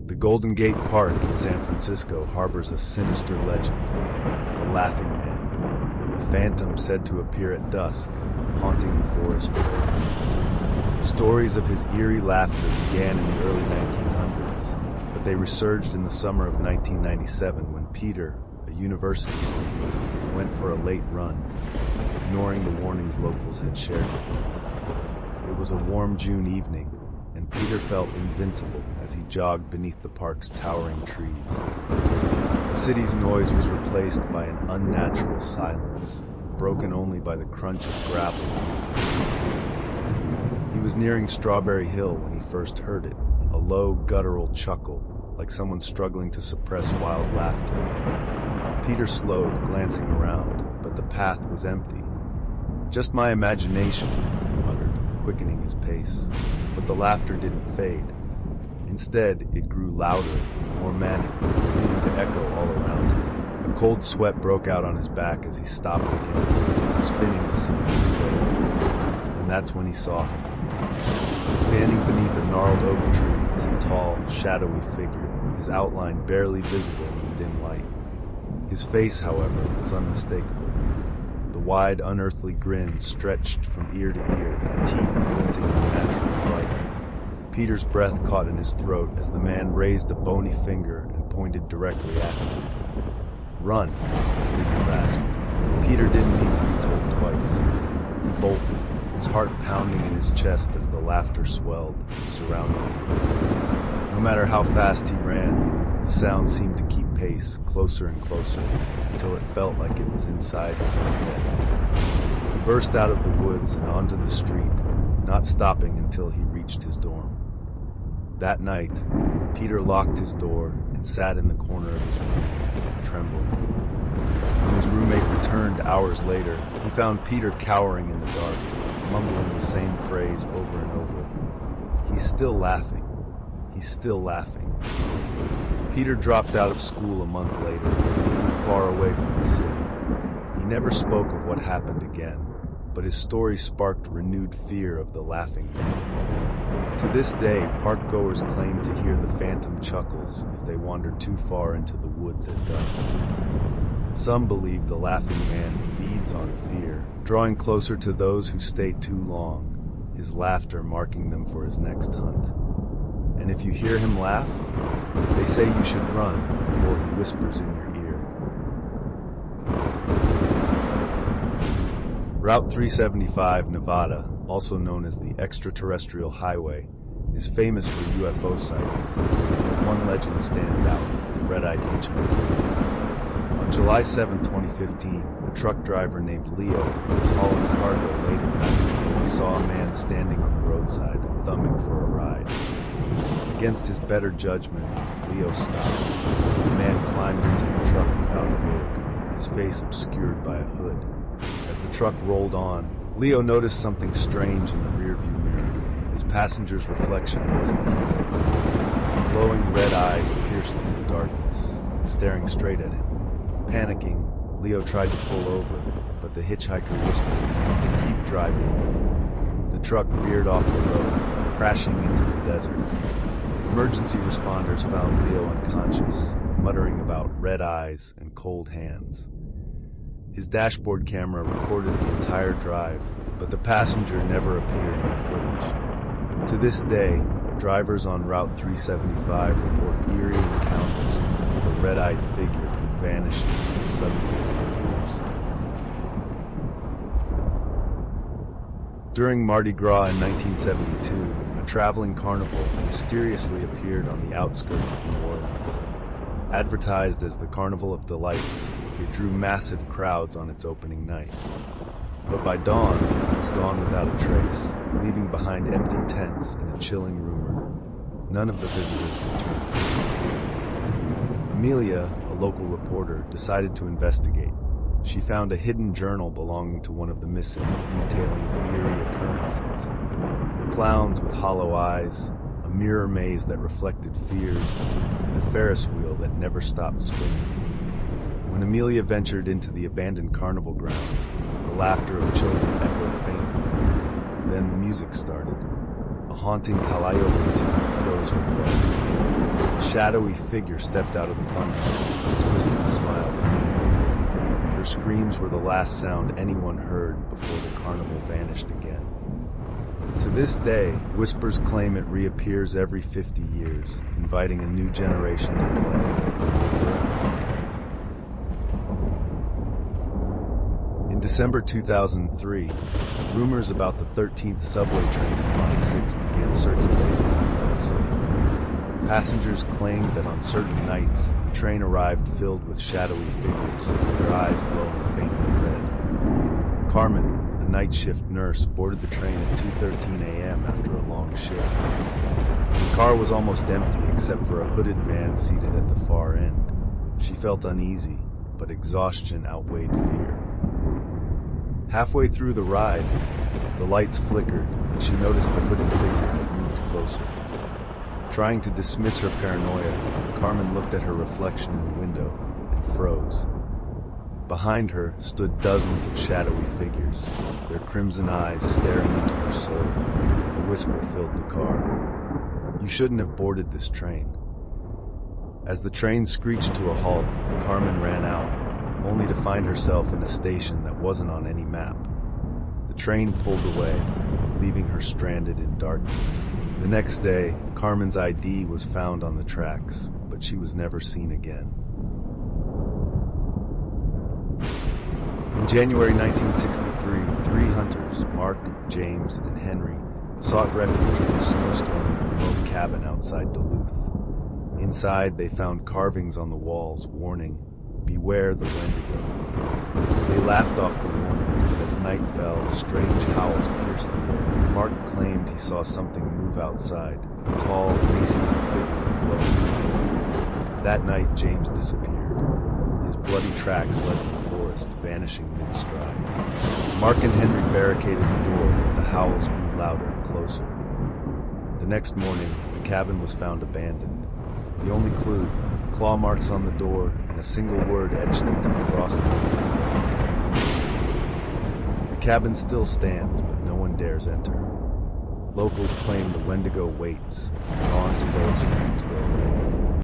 The Golden Gate Park in San Francisco harbors a sinister legend, the Laughing Man, a phantom said to appear at dusk, haunting the forest trail. Stories of his eerie laughter began in the early 1900s, but they resurged in the summer of 1997 when Peter, a university student, went for a late run, ignoring the warnings locals had shared with him. It was a warm June evening, and Peter felt invincible as he jogged beneath the park's towering trees. The city's noise was replaced by an unnatural silence, broken only by the crunch of gravel. He was nearing Strawberry Hill when he first heard it, a low, guttural chuckle, like someone struggling to suppress wild laughter. Peter slowed, glancing around, but the path was empty. "Just my imagination," he muttered, quickening his pace. But the laughter didn't fade. Instead, it grew louder, more manic, seeming to echo all around him. A cold sweat broke out on his back as he stopped again, spinning to see his way. And that's when he saw him. Standing beneath a gnarled oak tree was a tall, shadowy figure, his outline barely visible in the dim light. His face, however, was unmistakable. The wide, unearthly grin stretched from ear to ear, teeth glinting unnaturally bright. Peter's breath caught in his throat as the man raised a bony finger and pointed directly at him. "Run," Peter rasped. Peter didn't need to be told twice. He bolted, his heart pounding in his chest as the laughter swelled, surrounding him. No matter how fast he ran, the sound seemed to keep pace, closer and closer, until it felt like it was inside his own head. He burst out of the woods and onto the street, not stopping until he reached his dorm. That night, Peter locked his door and sat in the corner of his room, trembling. When his roommate returned hours later, he found Peter cowering in the dark, mumbling the same phrase over and over. "He's still laughing. He's still laughing." Peter dropped out of school a month later, moving far away from the city. He never spoke of what happened again, but his story sparked renewed fear of the Laughing Man. To this day, parkgoers claim to hear the phantom chuckles if they wander too far into the woods at dusk. Some believe the Laughing Man feeds on fear, drawing closer to those who stay too long, his laughter marking them for his next hunt. And if you hear him laugh, they say you should run before he whispers in your ear. Route 375, Nevada, also known as the Extraterrestrial Highway, is famous for UFO sightings. One legend stands out, the red-eyed hitchhiker. On July 7, 2015, a truck driver named Leo was hauling cargo late at night when he saw a man standing on the roadside, thumbing for a ride. Against his better judgment, Leo stopped. The man climbed into the truck without a word, his face obscured by a hood. As the truck rolled on, Leo noticed something strange in the rearview mirror. His passenger's reflection wasn't here. Glowing red eyes pierced through the darkness, staring straight at him. Panicking, Leo tried to pull over, but the hitchhiker whispered, "Keep driving." The truck veered off the road, crashing into the desert. Emergency responders found Leo unconscious, muttering about red eyes and cold hands. His dashboard camera recorded the entire drive, but the passenger never appeared in the footage. To this day, drivers on Route 375 report eerie encounters with a red-eyed figure who vanished and suddenly disappears. During Mardi Gras in 1972, a traveling carnival mysteriously appeared on the outskirts of New Orleans. Advertised as the Carnival of Delights, it drew massive crowds on its opening night. But by dawn, it was gone without a trace, leaving behind empty tents and a chilling rumor. None of the visitors returned. Amelia, a local reporter, decided to investigate. She found a hidden journal belonging to one of the missing, detailing eerie occurrences. Clowns with hollow eyes, a mirror maze that reflected fears, and a Ferris wheel that never stopped spinning. When Amelia ventured into the abandoned carnival grounds, the laughter of children echoed faintly. Then the music started, a haunting calliope tune froze her blood. A shadowy figure stepped out of the funhouse, its twisted smile. Her screams were the last sound anyone heard before the carnival vanished again. To this day, whispers claim it reappears every 50 years, inviting a new generation to play. In December 2003, rumors about the 13th subway train on Line 6 began circulating anonymously. Passengers claimed that on certain nights, the train arrived filled with shadowy figures, their eyes glowing faintly red. Carmen, a night shift nurse, boarded the train at 2:13 a.m. after a long shift. The car was almost empty except for a hooded man seated at the far end. She felt uneasy, but exhaustion outweighed fear. Halfway through the ride, the lights flickered, and she noticed the hooded figure that moved closer. Trying to dismiss her paranoia, Carmen looked at her reflection in the window and froze. Behind her stood dozens of shadowy figures, their crimson eyes staring into her soul. A whisper filled the car. "You shouldn't have boarded this train." As the train screeched to a halt, Carmen ran out, only to find herself in a station that wasn't on any map. The train pulled away, leaving her stranded in darkness. The next day, Carmen's ID was found on the tracks, but she was never seen again. In January 1963, three hunters, Mark, James, and Henry, sought refuge from a snowstorm in a remote cabin outside Duluth. Inside, they found carvings on the walls warning, "Beware the Wendigo." They laughed off the warnings, but as night fell, strange howls pierced the air. Mark claimed he saw something move outside, a tall, emaciated figure with glowing eyes. That night, James disappeared. His bloody tracks led to the forest, vanishing mid-stride. Mark and Henry barricaded the door, but the howls grew louder and closer. The next morning, the cabin was found abandoned. The only clue, claw marks on the door, and a single word etched into the frosted wood. The cabin still stands, but no one dares enter. Locals claim the Wendigo waits, drawn to those who use their way.